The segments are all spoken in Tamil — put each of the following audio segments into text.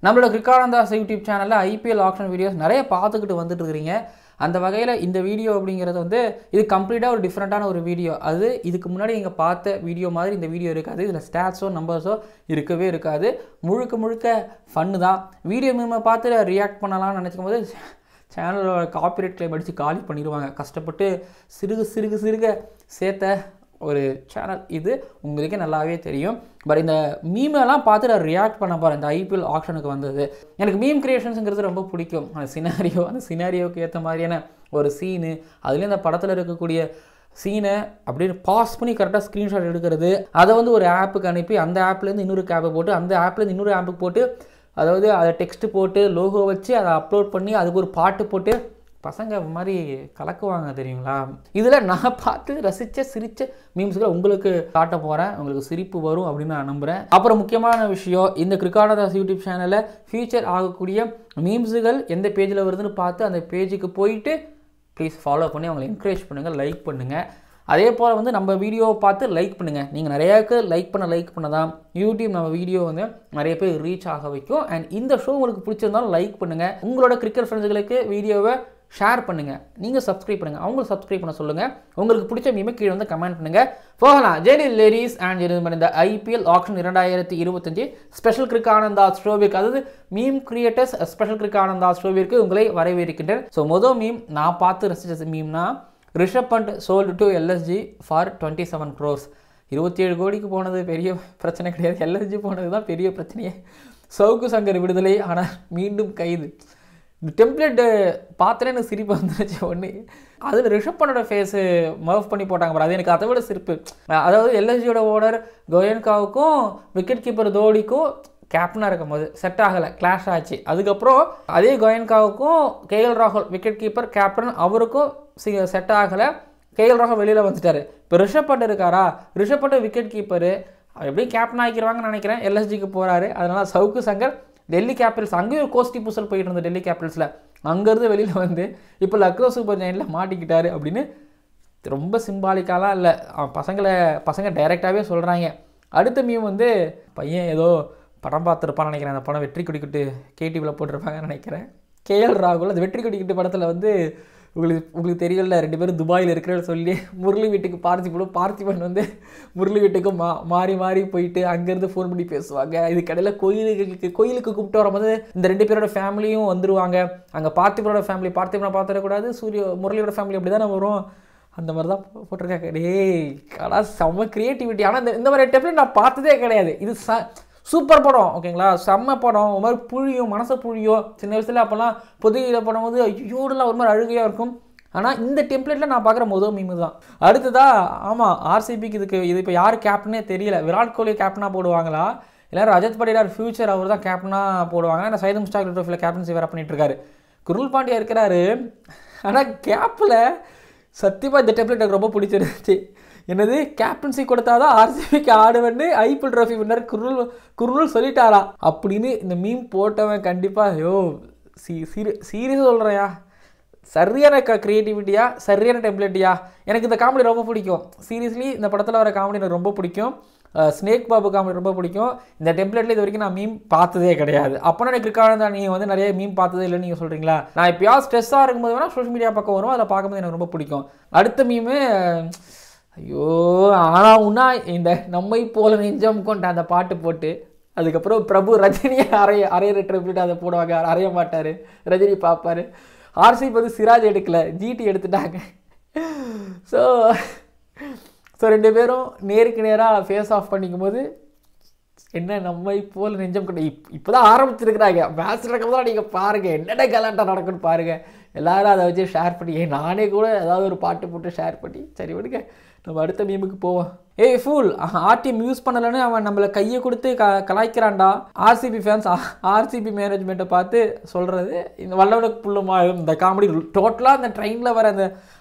நம்மளோட கிரிக்கானந்தாஸ் யூடியூப் சேனலில் ஐபிஎல் ஆக்ஷன் வீடியோஸ் நிறைய பார்த்துக்கிட்டு வந்துட்டு இருக்கிறீங்க. அந்த வகையில் இந்த வீடியோ அப்படிங்கிறது வந்து இது கம்ப்ளீட்டாக ஒரு டிஃப்ரெண்ட்டான ஒரு வீடியோ. அது இதுக்கு முன்னாடி நீங்கள் பார்த்த வீடியோ மாதிரி இந்த வீடியோ இருக்காது. இதில் ஸ்டாட்ஸோ நம்பர்ஸோ இருக்கவே இருக்காது. முழுக்க ஃபன்னு தான். வீடியோ மீமை பார்த்து ரியாக்ட் பண்ணலாம்னு நினச்சிக்கும் போது சேனலோட காப்பிரைட் கிளைம் அடித்து காலி பண்ணிடுவாங்க. கஷ்டப்பட்டு சிறுக சேர்த்த ஒரு சேனல் இது, உங்களுக்கே நல்லாவே தெரியும். பட் இந்த மீமெல்லாம் பார்த்து நான் ரியாக்ட் பண்ண போகிறேன். இந்த ஐபிஎல் ஆக்ஷனுக்கு வந்தது எனக்கு மீம் கிரியேஷன்ஸுங்கிறது ரொம்ப பிடிக்கும். அந்த சினாரியோவுக்கு ஏற்ற மாதிரியான ஒரு சீனு, அதுலேயும் அந்த படத்தில் இருக்கக்கூடிய சீனை அப்படியே பாஸ் பண்ணி கரெக்டாக ஸ்க்ரீன்ஷாட் எடுக்கிறது, அதை வந்து ஒரு ஆப்புக்கு அனுப்பி அந்த ஆப்லேருந்து இன்னொரு ஆப்பை போட்டு அந்த ஆப்லேருந்து இன்னொரு ஆப்புக்கு போட்டு, அதாவது அதை டெக்ஸ்ட்டு போட்டு லோகோ வச்சு அதை அப்லோட் பண்ணி அதுக்கு ஒரு பாட்டு போட்டு பசங்க மாதிரி கலக்குவாங்க தெரியுங்களா. இதில் நான் பார்த்து ரசித்த சிரித்த மீம்ஸ்களை உங்களுக்கு காட்ட போகிறேன். உங்களுக்கு சிரிப்பு வரும் அப்படின்னு நான் நம்புகிறேன். அப்புறம் முக்கியமான விஷயம், இந்த கிரிக்கானதாஸ் யூடியூப் சேனலில் ஃபியூச்சர் ஆகக்கூடிய மீம்ஸுகள் எந்த பேஜில் வருதுன்னு பார்த்து அந்த பேஜுக்கு போயிட்டு ப்ளீஸ் ஃபாலோ பண்ணி அவங்களை என்கரேஜ் பண்ணுங்கள், லைக் பண்ணுங்கள். அதே போல் வந்து நம்ம வீடியோவை பார்த்து லைக் பண்ணுங்கள். நீங்கள் நிறையாவுக்கு லைக் பண்ண தான் யூடியூப் நம்ம வீடியோ வந்து நிறைய பேர் ரீச் ஆக வைக்கும். அண்ட் இந்த ஷோ உங்களுக்கு பிடிச்சிருந்தாலும் லைக் பண்ணுங்கள். உங்களோட கிரிக்கெட் ஃப்ரெண்ட்ஸுகளுக்கு வீடியோவை ஷேர் பண்ணுங்கள். நீங்கள் சப்ஸ்கிரைப் பண்ணுங்கள், அவங்களுக்கு சப்ஸ்கிரைப் பண்ண சொல்லுங்கள். உங்களுக்கு பிடிச்ச மீமை கீழே வந்து கமெண்ட் பண்ணுங்கள். போகலாம். ஜெனி லேடிஸ் அண்ட் ஜென்டில்மேன், இந்த ஐபிஎல் ஆக்ஷன் 2025 ஸ்பெஷல் கிரிக்கானந்தாஸ் ஷோவிற்கு, அதாவது மீம் கிரியேட்டர்ஸ் ஸ்பெஷல் கிரிக்கானந்தாஸ் ஷோவிற்கு உங்களை வரவேற்கின்றேன். ஸோ மொதல் மீம் நான் பார்த்து ரசித்த மீம்னா, Rishabh Pant sold to LSG for 27 crores. 27 கோடிக்கு போனது பெரிய பிரச்சனை கிடையாது, எல்எஸ்ஜி போனது தான் பெரிய பிரச்சனையே. சவுக்கு சங்கர் விடுதலை, ஆனால் மீண்டும் கைது. இந்த டெம்ப்ளேட்டு பார்த்தோன்னே எனக்கு சிரிப்பு வந்துருச்சு ஒன்று. அதில் ரிஷப் பண்டோட ஃபேஸு மர்வ் பண்ணி போட்டாங்க பாரு, அது எனக்கு அதை விட சிரிப்பு. அதாவது எல்எஸ்ஜியோட ஓனர் கோயன்காவுக்கும் விக்கெட் கீப்பர் தோனிக்கும் கேப்டனாக இருக்கும் போது செட் ஆகலை, கிளாஷ் ஆச்சு. அதுக்கப்புறம் அதே கோயன்காவுக்கும் கேஎல் ராகுல் விக்கெட் கீப்பர் கேப்டன், அவருக்கும் செட் ஆகலை. கேஎல் ராகுல் வெளியில் வந்துட்டார். இப்போ ரிஷப் பண்ட் இருக்காரா, ரிஷப் பண்ட் விக்கெட் கீப்பரு எப்படியும் கேப்டன் ஆக்கிடுவாங்கன்னு நினைக்கிறேன். எல்எஸ்ஜிக்கு போகிறாரு. அதனால் சவுக்கு சங்கர் டெல்லி கேபிட்டல்ஸ், அங்கேயும் ஒரு கோஷ்டி பூசல் போயிட்டு இருந்தது டெல்லி கேபிட்டல்ஸில், அங்கேருந்து வெளியில் வந்து இப்போ லக்னோ சூப்பர் ஜெயினில் மாட்டிக்கிட்டாரு அப்படின்னு ரொம்ப சிம்பாலிக்காலாம் இல்லை, பசங்க டைரெக்டாகவே சொல்கிறாங்க. அடுத்த மீம் வந்து பையன் ஏதோ படம் பார்த்துருப்பான்னு நினைக்கிறேன். அந்த படம் வெற்றி கொடிக்கிட்டு கேடிவியில் போட்டிருப்பாங்கன்னு நினைக்கிறேன். கேஎல் ராகுல் அந்த வெற்றி கொடிக்கிட்டு படத்தில் வந்து உங்களுக்கு தெரியல, 2 பேரும் துபாயில் இருக்கிறன்னு சொல்லி முரளி வீட்டுக்கு பார்த்திபன் வந்து முரளி வீட்டுக்கு மாறி போயிட்டு அங்கேருந்து ஃபோன் பண்ணி பேசுவாங்க. இதுக்கடையில் கோயிலுக்கு கூப்பிட்டு வரும்போது இந்த 2 பேரோட ஃபேமிலியும் வந்துடுவாங்க. அங்கே பார்த்திபனோட ஃபேமிலி பார்த்துடக்கூடாது, முரளியோட ஃபேமிலி அப்படி தானே வரும். அந்த மாதிரி தான் போட்டிருக்காங்க. கடா செம்ம க்ரியேட்டிவிட்டி. ஆனால் இந்த மாதிரி டெம்ப்ளேட் நான் பார்த்ததே கிடையாது. இது சூப்பர் படம், ஓகேங்களா, செம்ம படம். ஒரு மாதிரி புழியும், மனசை புழியும். சின்ன வயசில் அப்போல்லாம் பொதுகையில் படும்போது ஐயோடலாம் ஒரு மாதிரி அழுகையாக இருக்கும். ஆனால் இந்த டெம்ப்ளேட்டில் நான் பார்க்குற முதல் மீமு தான். அடுத்ததாக ஆமாம், ஆர்சிபிக்கு இது இப்போ யார் கேப்டனே தெரியல. விராட் கோலி கேப்டனாக போடுவாங்களா, எல்லோரும் ரஜத் படிடார் ஃபியூச்சர் அவர் தான் கேப்டனாக போடுவாங்க. ஆனால் சையத் முஸ்டாக் ட்ரோஃபியில் கேப்டன்சி வேறு பண்ணிகிட்ருக்காரு. குருல் பாண்டியா இருக்கிறாரு. ஆனால் கேப்பில் சத்தியமாக இந்த டெம்ப்ளேட் எனக்கு ரொம்ப பிடிச்சிருந்துச்சு. என்னது, கேப்டன்சி கொடுத்தாதான் ஆர்சிபிக்கு ஆடுவேன்னு ஐபிஎல் ட்ரோஃபி வின்னர் குர்னூல் சொல்லிட்டாரா அப்படின்னு இந்த மீம் போட்டவன் கண்டிப்பாக ஐயோ சீரியஸாக சொல்கிறையா, சரியான க்ரியேட்டிவிட்டியா, சரியான டெம்ப்ளேட்டியா. எனக்கு இந்த காமெடி ரொம்ப பிடிக்கும். சீரியஸ்லி இந்த படத்தில் வர காமெடி எனக்கு ரொம்ப பிடிக்கும். ஸ்னேக் பாபு காமெடி ரொம்ப பிடிக்கும். இந்த டெம்ப்ளேட்டில் இது வரைக்கும் நான் மீம் பார்த்ததே கிடையாது. அப்போனா எனக்கு இருக்காது, நீங்கள் வந்து நிறைய மீம் பார்த்ததே இல்லைன்னு நீங்கள் சொல்கிறீங்களா. நான் எப்போயாவது ஸ்ட்ரெஸ்ஸாக இருக்கும்போது வேணால் சோஷியல் மீடியா பக்கம் வரும், அதில் பார்க்கும்போது எனக்கு ரொம்ப பிடிக்கும். அடுத்த மீமு, ஐயோ ஆனால் உன்னா இந்த நம்மை போல நெஞ்சம் கொண்ட அந்த பாட்டு போட்டு அதுக்கப்புறம் பிரபு ரஜினியை அரையிற ட்ரிப்ளிட்டு அதை போடுவாங்க. அறைய மாட்டார், ரஜினி பார்ப்பார். ஆர்சிபி வந்து சிராஜ் எடுக்கலை, ஜிடி எடுத்துட்டாங்க. ஸோ 2 பேரும் நேருக்கு நேராக ஃபேஸ் ஆஃப் பண்ணிக்கும் போது என்ன நம்மை போல் நெஞ்சம் கொண்ட இப்போ தான் ஆரம்பிச்சிருக்கிறாங்க. மேட்ச் நடக்கும் தான் நீங்கள் பாருங்கள், என்னென்ன கலாட்டாக நடக்குன்னு பாருங்கள். எல்லோரும் அதை வச்சு ஷேர் பண்ணி, நானே கூட ஏதாவது ஒரு பாட்டு போட்டு ஷேர் பண்ணி, சரி விடுங்க நம்ம அடுத்த மீமுக்கு போவோம். ஃபுல் ஆர்டிஎம் யூஸ் பண்ணலைன்னு அவன் நம்மளை கையை கொடுத்து கலாய்க்கிறான்டா. ஆர்சிபி ஃபேன்ஸ் ஆர்சிபி மேனேஜ்மெண்ட்டை பார்த்து சொல்கிறது இந்த வல்லவனுக்கு புல்லுமா. இந்த காமெடி டோட்டலாக அந்த ட்ரெயினில் வர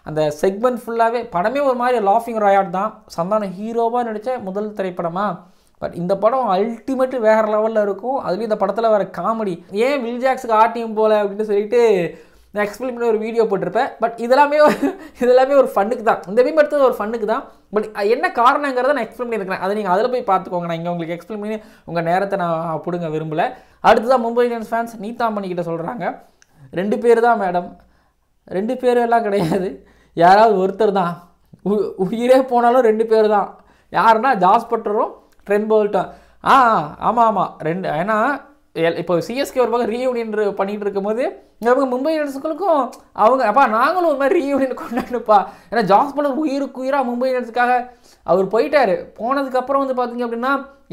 அந்த செக்மெண்ட் ஃபுல்லாகவே படமே ஒரு மாதிரி லாஃபிங் ராயாட் தான். சந்தானம் ஹீரோவாக நடித்த முதல் திரைப்படமா. பட் இந்த படம் அல்டிமேட்டு வேறு லெவலில் இருக்கும். அதுலேயும் இந்த படத்தில் வர காமெடி, ஏன் வில் ஜாக்ஸுக்கு ஆர்டிஎம் போல அப்படின்னு சொல்லிட்டு நான் எக்ஸ்பிளைன் பண்ணி ஒரு வீடியோ போட்டிருப்பேன். பட் இதெல்லாமே ஒரு ஃபன்னுக்கு தான். இந்த மீம் எடுத்தது ஒரு ஃபன்னுக்கு தான். பட் என்ன காரணங்கிறத நான் எக்ஸ்பிளைன் பண்ணியிருக்கிறேன். அதை நீங்கள் அதில் போய் பார்த்துக்கோங்க. நான் இங்கே உங்களுக்கு எக்ஸ்பிளைன் பண்ணி உங்கள் நேரத்தை நான் பிடுங்க விரும்பலை. அடுத்ததான் மும்பை இந்தியன்ஸ் ஃபேன்ஸ் நீதா அம்பனி கிட்ட சொல்கிறாங்க, 2 பேர் தான் மேடம், 2 பேர் எல்லாம் கிடையாது, யாராவது ஒருத்தர் தான், உயிரே போனாலும் 2 பேர் தான். யாருன்னா ஜாஸ் பட்லரும் ட்ரெண்ட் போல்ட்டும். ஆமாம் 2. ஏன்னா இப்போ சிஎஸ்கே ஒரு பக்கம் ரீயூனியன் பண்ணிகிட்டு இருக்கும்போது அவங்க மும்பை இந்தியன்ஸுகளுக்கும் அவங்க அப்பா நாங்களும் ஒரு மாதிரி ரீயூனியன் கொண்டாடுப்பா. ஏன்னா ஜாஸ் பட்லர் உயிருக்கு உயிராக மும்பை இந்தியன்ஸுக்காக அவர் போயிட்டார். போனதுக்கப்புறம் வந்து பார்த்தீங்க அப்படின்னா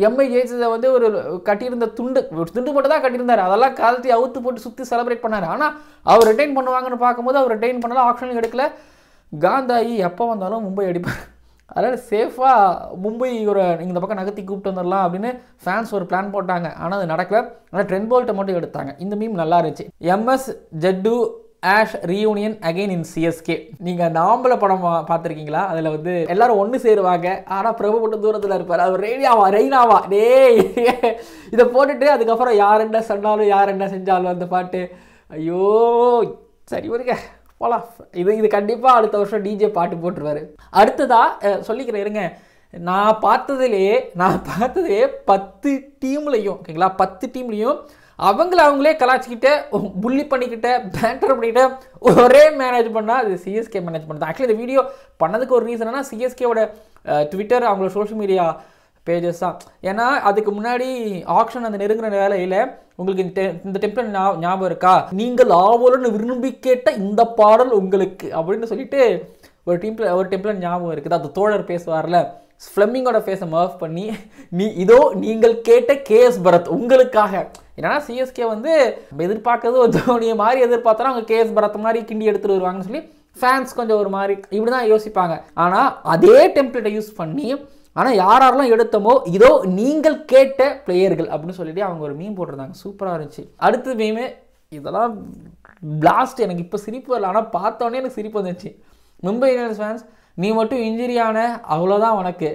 எம்ஐ ஜெயிச்சதை வந்து ஒரு கட்டியிருந்த துண்டு மட்டும் தான் கட்டியிருந்தார். அதெல்லாம் கழட்டி அவுத்து போட்டு சுற்றி செலிப்ரேட் பண்ணார். ஆனால் அவர் ரிட்டைன் பண்ணுவாங்கன்னு பார்க்கும்போது அவர் ரிட்டைன் பண்ணலாம், ஆப்ஷனும் எடுக்கல. காந்தாயி எப்போ வந்தாலும் மும்பை அடிப்பார். அதனால் சேஃபாக மும்பை இந்த பக்கம் நகர்த்தி கூப்பிட்டு வந்துடலாம் அப்படின்னு ஃபேன்ஸ் ஒரு பிளான் போட்டாங்க. ஆனால் அது நடக்கல. ஆனால் ட்ரெண்ட் போல்ட்டை மட்டும் எடுத்தாங்க. இந்த மீம் நல்லா இருந்துச்சு. MS Jaddu Ash reunion again in CSK. நீங்கள் அந்த ஆம்பளை படம் பார்த்துருக்கீங்களா? அதில் வந்து எல்லாரும் ஒன்று சேருவாங்க. ஆனால் பிரபு மட்டும் தூரத்தில் இருப்பார். அவர் ரெய்னாவா டேய் இதை போட்டுட்டு அதுக்கப்புறம் யார் என்ன சொன்னாலும் யார் என்ன செஞ்சாலும் அந்த பாட்டு, ஐயோ சரி வருங்க போலாம். இது கண்டிப்பாக அடுத்த வருஷம் டிஜே பாட்டு போட்டுருவார். அடுத்ததாக சொல்லிக்கிறேன் இருங்க, நான் பார்த்ததுலே 10 டீம்லையும் ஓகேங்களா, 10 டீம்லையும் அவங்களே கலாச்சிக்கிட்ட புள்ளி பண்ணிக்கிட்ட பேண்டர் பண்ணிக்கிட்ட ஒரே மேனேஜ் பண்ணால் அது சிஎஸ்கே மேனேஜ் பண்ணது. ஆக்சுவலி இந்த வீடியோ பண்ணதுக்கு ஒரு ரீசன் என்ன, சிஎஸ்கேவோட ட்விட்டர் அவங்களோட சோஷியல் மீடியா பேஜஸ் தான். ஏன்னா அதுக்கு முன்னாடி ஆக்ஷன் அந்த நெருங்குற வேலையில் உங்களுக்கு இந்த டெம்ப்ளேட் ஞாபகம் இருக்கா, நீங்கள் ஆவலுன்னு விரும்பி கேட்ட இந்த பாடல் உங்களுக்கு அப்படின்னு சொல்லிட்டு ஒரு டெம்ப்ளேட் ஞாபகம் இருக்குது. அது தோழர் பேசுவார்ல, ஃப்ளெமிங்கோட ஃபேஸை மர்ஃப் பண்ணி இதோ நீங்கள் கேட்ட கேஎஸ் பரத் உங்களுக்காக. ஏன்னா சிஎஸ்கே வந்து எதிர்பார்க்கறது ஒரு தோனியை மாதிரி எதிர்பார்த்தா அவங்க கேஎஸ் பரத் மாதிரி கிண்டி எடுத்துகிட்டு வருவாங்கன்னு சொல்லி ஃபேன்ஸ் கொஞ்சம் ஒரு மாதிரி இப்படி தான் யோசிப்பாங்க. ஆனால் அதே டெம்ப்ளேட்டை யூஸ் பண்ணி ஆனால் யாரெல்லாம் எடுத்தமோ இதோ நீங்கள் கேட்ட பிளேயர்கள் அப்படின்னு சொல்லிட்டு அவங்க ஒரு மீம் போட்டிருந்தாங்க. சூப்பராக இருந்துச்சு. அடுத்த மீமு இதெல்லாம் பிளாஸ்ட். எனக்கு இப்போ சிரிப்பு வரல, ஆனால் பார்த்தோன்னே எனக்கு சிரிப்பு வந்துச்சு. மும்பை இந்தியன்ஸ் ஃபேன்ஸ் நீ மட்டும் இன்ஜுரி ஆன அவ்வளோதான் உனக்கு.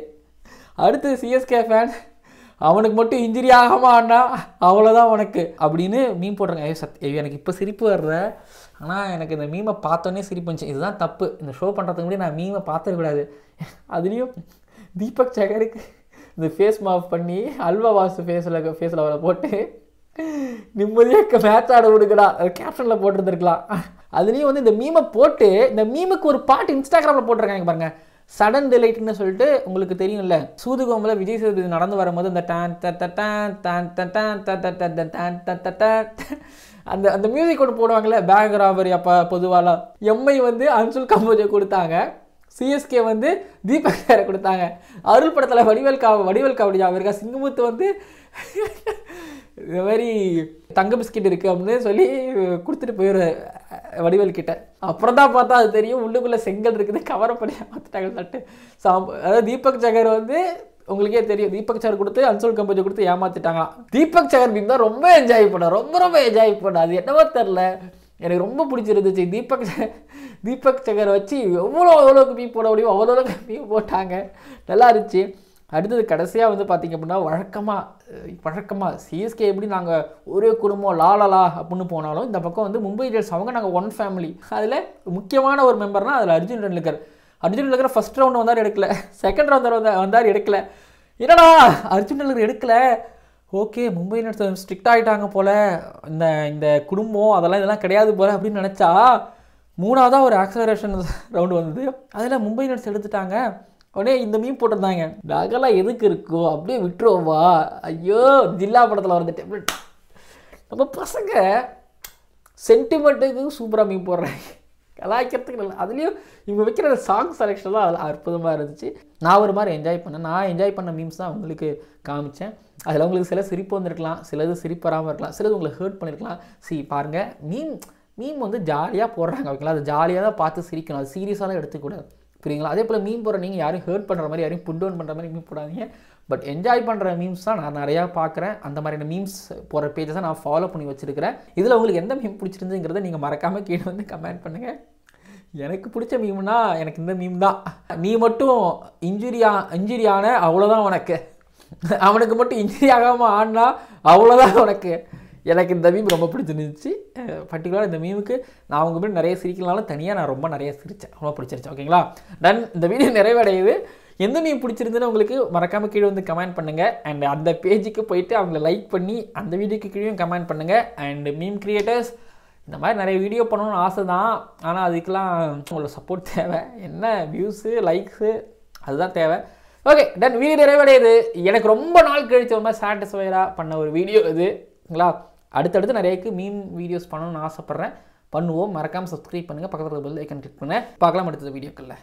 அடுத்து சிஎஸ்கே ஃபேன்ஸ் அவனுக்கு மட்டும் இன்ஜுரி ஆகாமல் ஆனா அவ்வளோதான் உனக்கு அப்படின்னு மீம் போட்டிருங்க. எனக்கு இப்போ சிரிப்பு வர்ற, ஆனால் எனக்கு இந்த மீமை பார்த்தோன்னே சிரிப்பு வந்துச்சு. இதுதான் தப்பு. இந்த ஷோ பண்ணுறதுக்கு முன்னாடி நான் மீமை பார்த்துருக்கூடாது. அதுலேயும் தீபக் சகருக்கு இந்த ஃபேஸ் மாஃப் பண்ணி அல்வா வாசு ஃபேஸில் அவரை போட்டு நிம்மதியாக மேட்ச் ஆட விடுக்கடா கேப்ஷனில் போட்டுருந்துருக்கலாம். அதுலேயும் வந்து இந்த மீமை போட்டு இந்த மீமுக்கு ஒரு பாட்டு இன்ஸ்டாகிராமில் போட்டிருக்காங்க பாருங்கள், சடன் டிலைட்னு சொல்லிட்டு. உங்களுக்கு தெரியும்ல, சூதுகோமில் விஜய் சேதுபதி நடந்து வரும்போது இந்த அந்த மியூசிக் ஒன்று போடுவாங்கள்ல, பேக் ராபரி. அப்போ பொதுவாக எம்ஐ வந்து அன்சுல் கம்போஜை கொடுத்தாங்க, சிஎஸ்கே வந்து தீபக் சாரை கொடுத்தாங்க. அருள் படத்தில் வடிவேல் காவடி இருக்கா, சிங்கமுத்து வந்து இந்த மாதிரி தங்க பிஸ்கெட் இருக்குது அப்படின்னு சொல்லி கொடுத்துட்டு போயிடுற வடிவேல் கிட்ட. அப்புறம் தான் பார்த்தா அது தெரியும் உள்ளுக்குள்ளே செங்கல் இருக்குது, கவரப்படியாக பார்த்துட்டாங்க சொல்லிட்டு. அதாவது தீபக் சகர் வந்து உங்களுக்கே தெரியும், தீபக் சகர் கொடுத்து அன்சுல் கம்போஜை கொடுத்து ஏமாற்றிட்டாங்களாம். தீபக் சகர் மீம் தான் ரொம்ப என்ஜாய் பண்ண, ரொம்ப என்ஜாய் பண்ண. அது என்னவோ தெரில, எனக்கு ரொம்ப பிடிச்சிருந்துச்சு. தீபக் சகரை வச்சு எவ்வளோக்கு மீ போட முடியும் அவ்வளோக்கு மீ போட்டாங்க, நல்லா இருந்துச்சு. அடுத்தது கடைசியாக வந்து பார்த்திங்க அப்படின்னா வழக்கமாக சிஎஸ்கே எப்படி நாங்கள் ஒரே குடும்பம் லாலலா அப்படின்னு போனாலும் இந்த பக்கம் வந்து மும்பை இந்தியன்ஸ் அவங்க நாங்கள் ஒன் ஃபேமிலி. அதில் முக்கியமான ஒரு மெம்பர்னால் அதில் அர்ஜுன் டெண்டுல்கர் ஃபஸ்ட் ரவுண்டு வந்தார் எடுக்கல, செகண்ட் ரவுண்ட் வந்தார் எடுக்கல. என்னடா அர்ஜுன் டெண்டுல்கர் எடுக்கல, ஓகே மும்பை இந்தியன்ஸ் ஸ்ட்ரிக்ட் ஆகிட்டாங்க போல், இந்த குடும்பம் இதெல்லாம் கிடையாது போல் அப்படின்னு நினச்சா மூணாவதாக ஒரு ஆக்சலரேஷன் ரவுண்டு வந்தது, அதில் மும்பை இந்தியன்ஸ் எடுத்துட்டாங்க. உடனே இந்த மீம் போட்டிருந்தாங்க, நகலாம் எதுக்கு இருக்கோ அப்படியே விட்டுருவோவா, ஐயோ ஜில்லா படத்தில் வர டெம்ப்ளேட். நம்ம பசங்க சென்டிமெண்ட்டுக்கு சூப்பராக மீம் போடுறாங்க, கலாய்க்கிறதுக்கு நல்லா. அதுலேயும் இவங்க வைக்கிற சாங் செலெக்ஷன்லாம் அதில் அற்புதமாக இருந்துச்சு. நான் ஒரு மாதிரி என்ஜாய் பண்ணேன். நான் என்ஜாய் பண்ண மீம்ஸ் தான் உங்களுக்கு காமிச்சேன். அதில் உங்களுக்கு சில சிரிப்பு வந்துருக்கலாம், சிலது சிரிப்பு வராமல் இருக்கலாம், சிலது உங்களுக்கு ஹர்ட் பண்ணியிருக்கலாம். பாருங்கள், மீம் வந்து ஜாலியாக போடுறாங்க ஓகேங்களா, அது ஜாலியாக தான் பார்த்து சிரிக்கணும், அது சீரியஸாக தான் எடுத்துக்கூடாது புரியுங்களா. அதே போல் மீம் போடுற நீங்கள் யாரையும் ஹர்ட் பண்ணுற மாதிரி யாரையும் புட் டவுன் பண்ணுற மாதிரி மீம் போடாதீங்க. பட் என்ஜாய் பண்ணுற மீம்ஸ் தான் நான் நிறையா பார்க்குறேன். அந்த மாதிரியான மீம்ஸ் போகிற பேஜஸை நான் ஃபாலோ பண்ணி வச்சுருக்கிறேன். இதில் உங்களுக்கு எந்த மீம் பிடிச்சிருந்துங்கிறத நீங்கள் மறக்காமல் கீழே வந்து கமெண்ட் பண்ணுங்கள். எனக்கு பிடிச்ச மீம்னா எனக்கு இந்த மீம் தான். நீ மட்டும் இன்ஜுரி ஆன அவ்வளோதான் உனக்கு, அவனுக்கு மட்டும் இன்ஜுரி ஆகாமல் ஆடினா அவ்வளோதான் உனக்கு. எனக்கு இந்த மீம் ரொம்ப பிடிச்சிருந்துச்சு. பர்டிகுலராக இந்த மீமுக்கு நான் அவங்க மீன் நிறைய சிரிக்கலனாலும் தனியாக நான் ரொம்ப நிறைய சிரித்தேன். ரொம்ப பிடிச்சிருச்சு. ஓகேங்களா? டன். இந்த வீடியோ நிறைவடையுது. எந்த மீம் பிடிச்சிருந்துன்னு உங்களுக்கு மறக்காமல் கீழே வந்து கமெண்ட் பண்ணுங்கள். அண்ட் அந்த பேஜுக்கு போயிட்டு அவங்கள லைக் பண்ணி அந்த வீடியோக்கு கீழே கமெண்ட் பண்ணுங்கள். அண்ட் மீம் கிரியேட்டர்ஸ் இந்த மாதிரி நிறைய வீடியோ பண்ணணும்னு ஆசை தான். ஆனால் அதுக்கெலாம் உங்களோட சப்போர்ட் தேவை. என்ன வியூஸு லைக்ஸு அதுதான் தேவை. Okay done. வீடியோ நிறைவடையுது. எனக்கு ரொம்ப நாள் கழிச்சு ரொம்ப சாட்டிஸ்ஃபைடாக பண்ண ஒரு வீடியோ இதுங்களா. அடுத்தடுத்து நிறையக்கு மீம் வீடியோஸ் பண்ணணும்னு ஆசைப்பட்றேன். பண்ணுவோம். மறக்காமல் சப்ஸ்கிரைப் பண்ணுங்கள். பக்கத்தில் பெல் ஐக்கன் கிளிக் பண்ணுங்கள். பார்க்கலாம் அடுத்த வீடியோக்களில்.